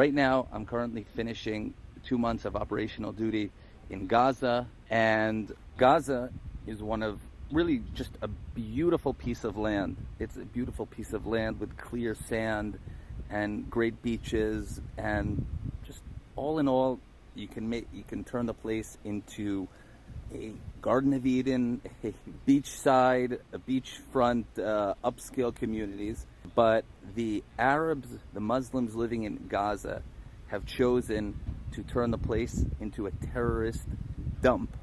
Right now, I'm currently finishing 2 months of operational duty in Gaza, and Gaza is one of really just a beautiful piece of land. It's a beautiful piece of land with clear sand and great beaches, and just all in all, you can turn the place into a Garden of Eden, a beachside, a beachfront, upscale communities. But the Arabs, the Muslims living in Gaza, have chosen to turn the place into a terrorist dump.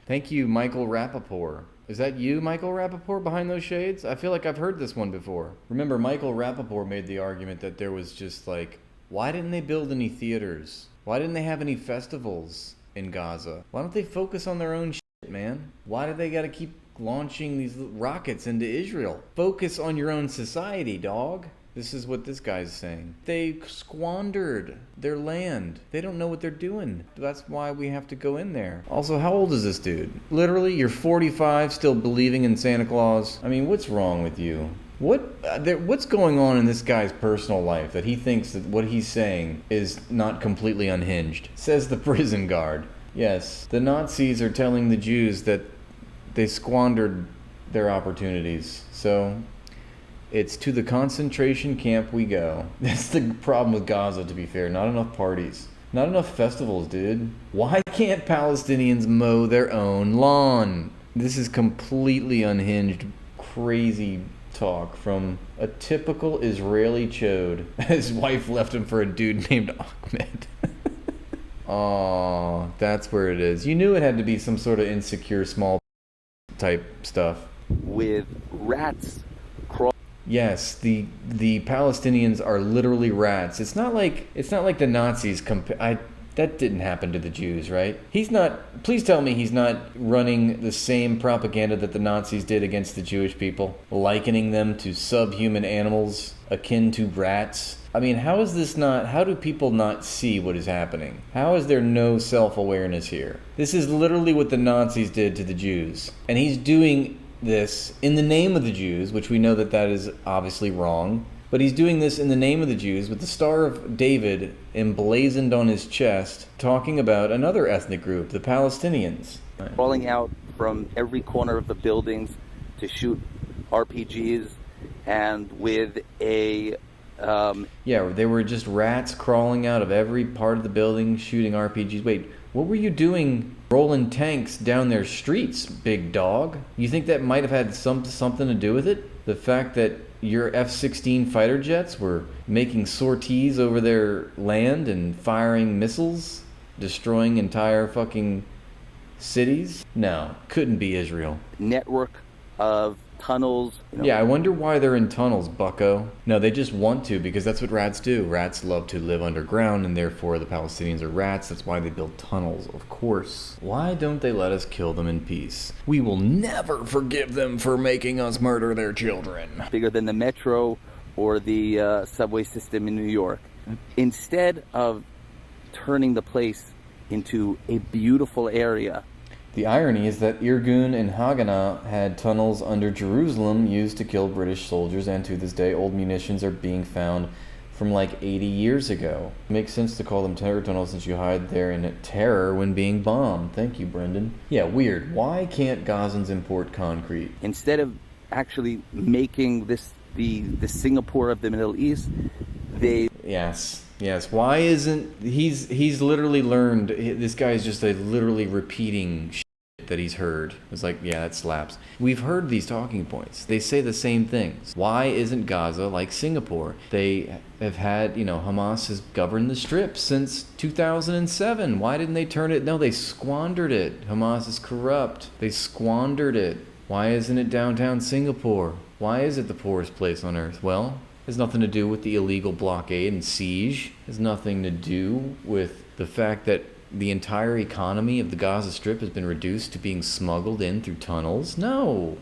Thank you, Michael Rappaport. Is that you, Michael Rappaport, behind those shades? I feel like I've heard this one before. Remember, Michael Rappaport made the argument that there was just like, why didn't they build any theaters? Why didn't they have any festivals in Gaza? Why don't they focus on their own shit, man? Why do they gotta keep launching these rockets into Israel? Focus on your own society, dog. This is what this guy's saying. They squandered their land. They don't know what they're doing. That's why we have to go in there. Also, how old is this dude? Literally, you're 45, still believing in Santa Claus? I mean, what's wrong with you? What's going on in this guy's personal life that he thinks that what he's saying is not completely unhinged? Says the prison guard. Yes, the Nazis are telling the Jews that they squandered their opportunities. So it's to the concentration camp we go. That's the problem with Gaza, to be fair. Not enough parties. Not enough festivals, dude. Why can't Palestinians mow their own lawn? This is completely unhinged, crazy talk from a typical Israeli chode. His wife left him for a dude named Ahmed. Aww, that's where it is. You knew it had to be some sort of insecure small type stuff. With rats. Yes, the Palestinians are literally rats. It's not like the Nazis that didn't happen to the Jews, right? Please tell me he's not running the same propaganda that the Nazis did against the Jewish people, likening them to subhuman animals akin to rats. I mean, how do people not see what is happening? How is there no self-awareness here? This is literally what the Nazis did to the Jews. And he's doing this in the name of the Jews, which we know that is obviously wrong, but he's doing this in the name of the Jews with the Star of David emblazoned on his chest, talking about another ethnic group, the Palestinians. Crawling out from every corner of the buildings to shoot RPGs, and with a... they were just rats crawling out of every part of the building shooting RPGs. Wait, what were you doing rolling tanks down their streets, big dog? You think that might have had something to do with it? The fact that your F-16 fighter jets were making sorties over their land and firing missiles, destroying entire fucking cities? No, couldn't be Israel. Network of tunnels. Yeah, I wonder why they're in tunnels, bucko. No, they just want to, because that's what rats do. Rats love to live underground, and therefore the Palestinians are rats. That's why they build tunnels, of course. Why don't they let us kill them in peace? We will never forgive them for making us murder their children. Bigger than the metro or the subway system in New York. Instead of turning the place into a beautiful area. The irony is that Irgun and Haganah had tunnels under Jerusalem used to kill British soldiers, and to this day old munitions are being found from like 80 years ago. It makes sense to call them terror tunnels since you hide there in terror when being bombed. Thank you, Brendan. Yeah, weird. Why can't Gazans import concrete? Instead of actually making this the Singapore of the Middle East, they... Yes. Why isn't... He's literally learned... This guy's just literally repeating shit that he's heard. It's like, yeah, that slaps. We've heard these talking points. They say the same things. Why isn't Gaza like Singapore? They have had, Hamas has governed the Strip since 2007. Why didn't they turn it? No, they squandered it. Hamas is corrupt. They squandered it. Why isn't it downtown Singapore? Why is it the poorest place on earth? Well... has nothing to do with the illegal blockade and siege. Has nothing to do with the fact that the entire economy of the Gaza Strip has been reduced to being smuggled in through tunnels. No.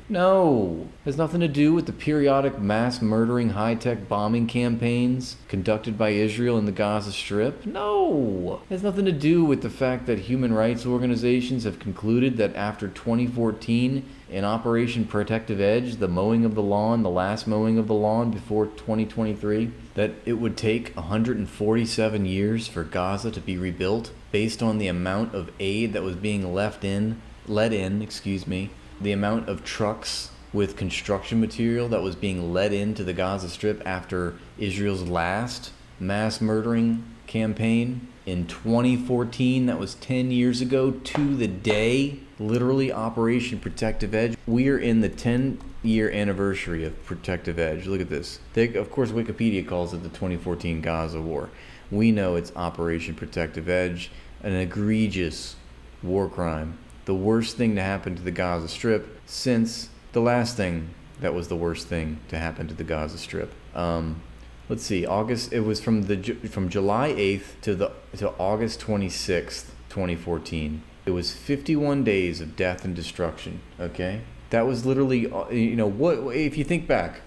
Has nothing to do with the periodic mass murdering high-tech bombing campaigns conducted by Israel in the Gaza Strip. No. Has nothing to do with the fact that human rights organizations have concluded that after 2014, in Operation Protective Edge, the mowing of the lawn, the last mowing of the lawn before 2023, that it would take 147 years for Gaza to be rebuilt based on the amount of aid that was being let in, the amount of trucks with construction material that was being let into the Gaza Strip after Israel's last mass murdering campaign in 2014. That was 10 years ago to the day, literally. Operation Protective Edge. We are in the 10-year anniversary of Protective Edge. Look at this. Of course, Wikipedia calls it the 2014 Gaza War. We know it's Operation Protective Edge, an egregious war crime. The worst thing to happen to the Gaza Strip since the last thing that was the worst thing to happen to the Gaza Strip. Let's see, August. It was from July 8th to August 26th, 2014. It was 51 days of death and destruction. Okay, that was literally, what if you think back,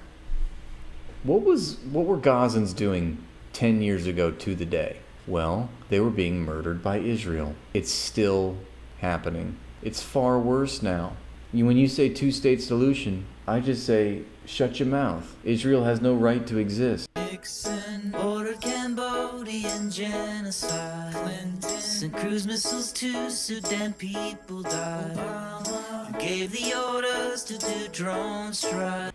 what were Gazans doing 10 years ago to the day? Well, they were being murdered by Israel. It's still happening. It's far worse now. When you say two-state solution, I just say, shut your mouth. Israel has no right to exist. Nixon ordered Cambodian genocide. Clinton sent cruise missiles to Sudan, people died. Gave the orders to do drone strike.